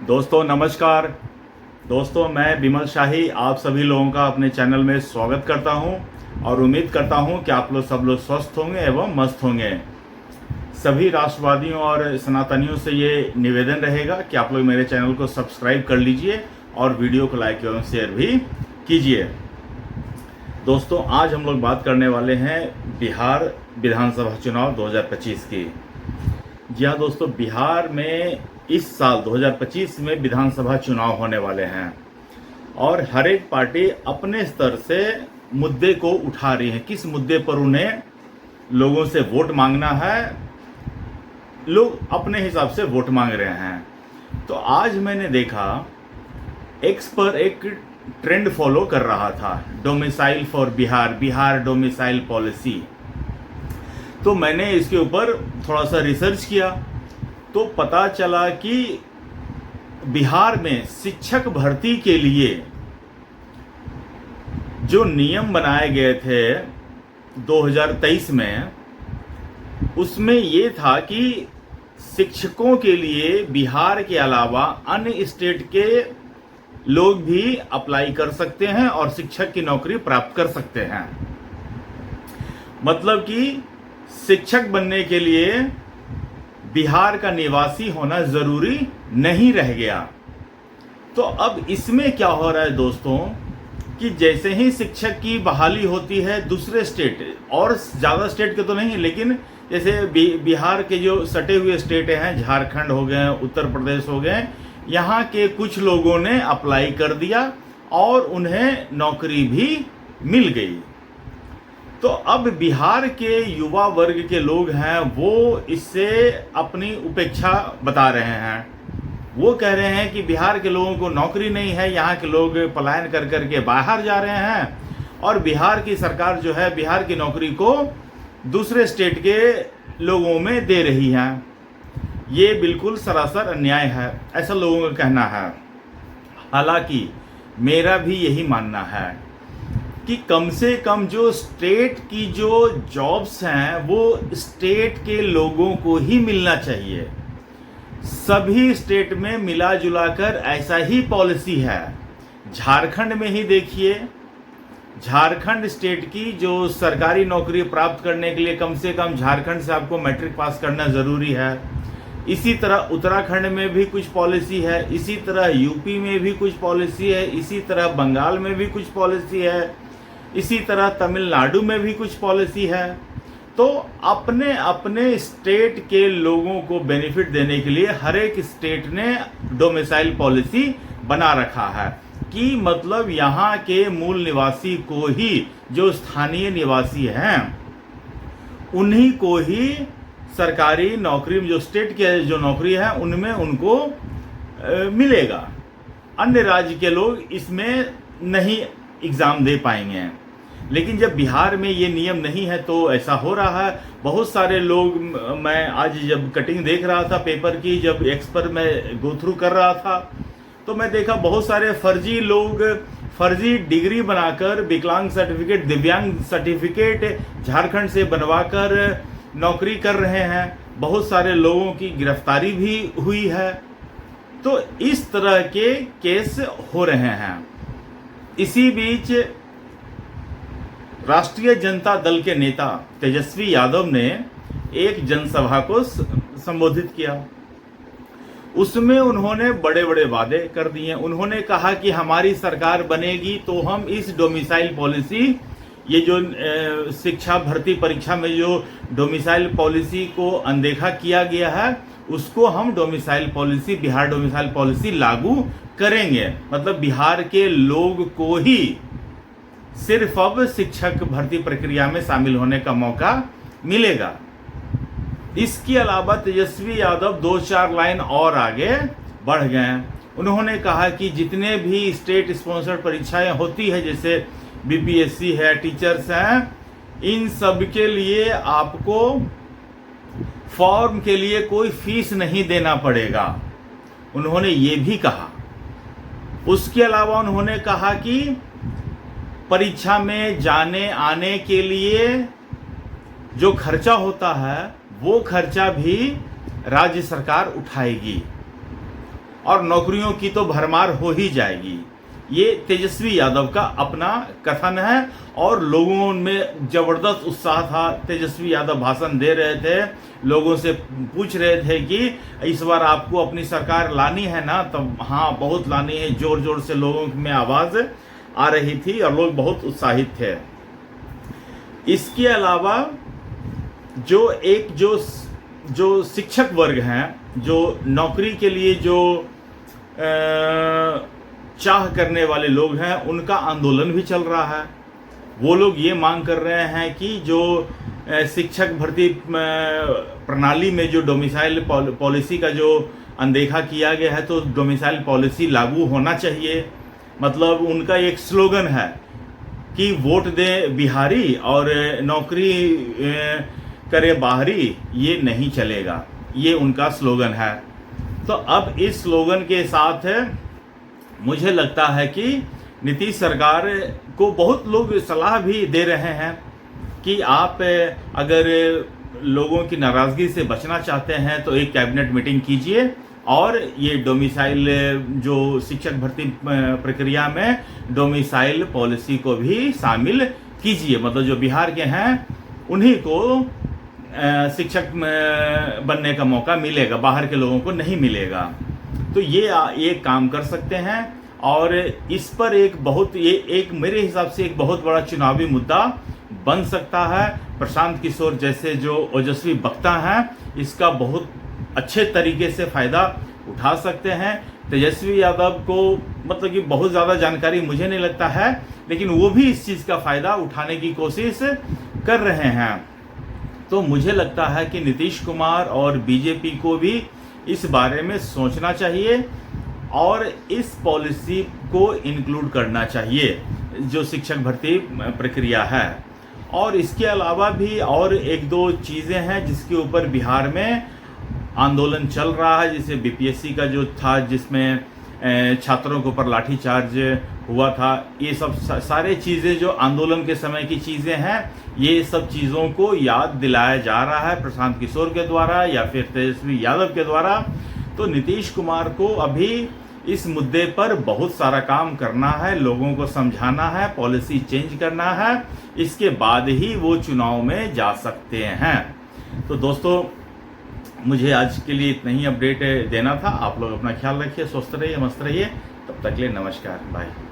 दोस्तों नमस्कार। दोस्तों मैं विमल शाही आप सभी लोगों का अपने चैनल में स्वागत करता हूं और उम्मीद करता हूं कि आप लोग सब लोग स्वस्थ होंगे एवं मस्त होंगे। सभी राष्ट्रवादियों और सनातनियों से ये निवेदन रहेगा कि आप लोग मेरे चैनल को सब्सक्राइब कर लीजिए और वीडियो को लाइक एवं शेयर भी कीजिए। दोस्तों आज हम लोग बात करने वाले हैं बिहार विधानसभा चुनाव 2025 की। जी हाँ दोस्तों, बिहार में इस साल 2025 में विधानसभा चुनाव होने वाले हैं और हर एक पार्टी अपने स्तर से मुद्दे को उठा रही है। किस मुद्दे पर उन्हें लोगों से वोट मांगना है, लोग अपने हिसाब से वोट मांग रहे हैं। तो आज मैंने देखा एक्स पर एक ट्रेंड फॉलो कर रहा था, domicile for Bihar, Bihar domicile policy. तो मैंने इसके ऊपर थोड़ा सा रिसर्च किया तो पता चला कि बिहार में शिक्षक भर्ती के लिए जो नियम बनाए गए थे 2023 में, उसमें ये था कि शिक्षकों के लिए बिहार के अलावा अन्य स्टेट के लोग भी अप्लाई कर सकते हैं और शिक्षक की नौकरी प्राप्त कर सकते हैं। मतलब कि शिक्षक बनने के लिए बिहार का निवासी होना जरूरी नहीं रह गया। तो अब इसमें क्या हो रहा है दोस्तों कि जैसे ही शिक्षक की बहाली होती है दूसरे स्टेट, और ज़्यादा स्टेट के तो नहीं लेकिन जैसे बिहार के जो सटे हुए स्टेट हैं, झारखंड हो गए, उत्तर प्रदेश हो गए, यहाँ के कुछ लोगों ने अप्लाई कर दिया और उन्हें नौकरी भी मिल गई। तो अब बिहार के युवा वर्ग के लोग हैं वो इससे अपनी उपेक्षा बता रहे हैं। वो कह रहे हैं कि बिहार के लोगों को नौकरी नहीं है, यहाँ के लोग पलायन कर करके बाहर जा रहे हैं और बिहार की सरकार जो है बिहार की नौकरी को दूसरे स्टेट के लोगों में दे रही है। ये बिल्कुल सरासर अन्याय है, ऐसा लोगों का कहना है। हालांकि मेरा भी यही मानना है कि कम से कम जो स्टेट की जो जॉब्स हैं वो स्टेट के लोगों को ही मिलना चाहिए। सभी स्टेट में मिला जुला कर ऐसा ही पॉलिसी है। झारखंड में ही देखिए, झारखंड स्टेट की जो सरकारी नौकरी प्राप्त करने के लिए कम से कम झारखंड से आपको मैट्रिक पास करना ज़रूरी है। इसी तरह उत्तराखंड में भी कुछ पॉलिसी है, इसी तरह यूपी में भी कुछ पॉलिसी है, इसी तरह बंगाल में भी कुछ पॉलिसी है, इसी तरह तमिलनाडु में भी कुछ पॉलिसी है। तो अपने अपने स्टेट के लोगों को बेनिफिट देने के लिए हर एक स्टेट ने डोमिसाइल पॉलिसी बना रखा है कि मतलब यहाँ के मूल निवासी को ही, जो स्थानीय निवासी हैं उन्हीं को ही सरकारी नौकरी, जो स्टेट के जो नौकरी है उनमें उनको मिलेगा। अन्य राज्य के लोग इसमें नहीं एग्ज़ाम दे पाएंगे। लेकिन जब बिहार में ये नियम नहीं है तो ऐसा हो रहा है। बहुत सारे लोग, मैं आज जब कटिंग देख रहा था पेपर की, जब एक्स पर मैं गो थ्रू कर रहा था तो मैं देखा बहुत सारे फर्जी लोग फर्जी डिग्री बनाकर विकलांग सर्टिफिकेट, दिव्यांग सर्टिफिकेट झारखंड से बनवाकर नौकरी कर रहे हैं। बहुत सारे लोगों की गिरफ्तारी भी हुई है। तो इस तरह के केस हो रहे हैं। इसी बीच राष्ट्रीय जनता दल के नेता तेजस्वी यादव ने एक जनसभा को संबोधित किया। उसमें उन्होंने बड़े बड़े वादे कर दिए। उन्होंने कहा कि हमारी सरकार बनेगी तो हम इस डोमिसाइल पॉलिसी, ये जो शिक्षा भर्ती परीक्षा में जो डोमिसाइल पॉलिसी को अनदेखा किया गया है उसको हम domicile policy, Bihar domicile policy लागू करेंगे। मतलब बिहार के लोग को ही सिर्फ अब शिक्षक भर्ती प्रक्रिया में शामिल होने का मौका मिलेगा। इसके अलावा तेजस्वी यादव 2-4 लाइन और आगे बढ़ गए। उन्होंने कहा कि जितने भी स्टेट स्पॉन्सर्ड परीक्षाएं होती है, जैसे बीपीएससी है, टीचर्स हैं, इन सब के लिए आपको फॉर्म के लिए कोई फीस नहीं देना पड़ेगा, उन्होंने ये भी कहा। उसके अलावा उन्होंने कहा कि परीक्षा में जाने आने के लिए जो खर्चा होता है वो खर्चा भी राज्य सरकार उठाएगी। और नौकरियों की तो भरमार हो ही जाएगी। ये तेजस्वी यादव का अपना कथन है और लोगों में जबरदस्त उत्साह था। तेजस्वी यादव भाषण दे रहे थे, लोगों से पूछ रहे थे कि इस बार आपको अपनी सरकार लानी है ना? तब हाँ, बहुत लानी है, जोर जोर से लोगों में आवाज़ आ रही थी और लोग बहुत उत्साहित थे। इसके अलावा जो शिक्षक वर्ग हैं, जो नौकरी के लिए जो चाह करने वाले लोग हैं, उनका आंदोलन भी चल रहा है। वो लोग ये मांग कर रहे हैं कि जो शिक्षक भर्ती प्रणाली में जो डोमिसाइल पॉलिसी का जो अनदेखा किया गया है, तो डोमिसाइल पॉलिसी लागू होना चाहिए। मतलब उनका एक स्लोगन है कि वोट दे बिहारी और नौकरी करे बाहरी, ये नहीं चलेगा। ये उनका स्लोगन है। तो अब इस स्लोगन के साथ मुझे लगता है कि नीतीश सरकार को बहुत लोग सलाह भी दे रहे हैं कि आप अगर लोगों की नाराज़गी से बचना चाहते हैं तो एक कैबिनेट मीटिंग कीजिए और ये डोमिसाइल जो शिक्षक भर्ती प्रक्रिया में डोमिसाइल पॉलिसी को भी शामिल कीजिए। मतलब जो बिहार के हैं उन्हीं को शिक्षक बनने का मौका मिलेगा, बाहर के लोगों को नहीं मिलेगा। तो ये काम कर सकते हैं और इस पर एक मेरे हिसाब से एक बहुत बड़ा चुनावी मुद्दा बन सकता है। प्रशांत किशोर जैसे जो ओजस्वी वक्ता हैं, इसका बहुत अच्छे तरीके से फ़ायदा उठा सकते हैं। तेजस्वी यादव को मतलब कि बहुत ज़्यादा जानकारी मुझे नहीं लगता है, लेकिन वो भी इस चीज़ का फ़ायदा उठाने की कोशिश कर रहे हैं। तो मुझे लगता है कि नीतीश कुमार और बीजेपी को भी इस बारे में सोचना चाहिए और इस पॉलिसी को इंक्लूड करना चाहिए जो शिक्षक भर्ती प्रक्रिया है। और इसके अलावा भी और एक दो चीज़ें हैं जिसके ऊपर बिहार में आंदोलन चल रहा है। जैसे बीपीएससी का जो था, जिसमें छात्रों के ऊपर लाठीचार्ज हुआ था। ये सब सारे चीज़ें जो आंदोलन के समय की चीज़ें हैं, ये सब चीज़ों को याद दिलाया जा रहा है प्रशांत किशोर के द्वारा या फिर तेजस्वी यादव के द्वारा। तो नीतीश कुमार को अभी इस मुद्दे पर बहुत सारा काम करना है, लोगों को समझाना है, पॉलिसी चेंज करना है। इसके बाद ही वो चुनाव में जा सकते हैं। तो दोस्तों, मुझे आज के लिए इतना ही अपडेट देना था। आप लोग अपना ख्याल रखिए, स्वस्थ रहिए, मस्त रहिए। तब तक के लिए नमस्कार, बाय।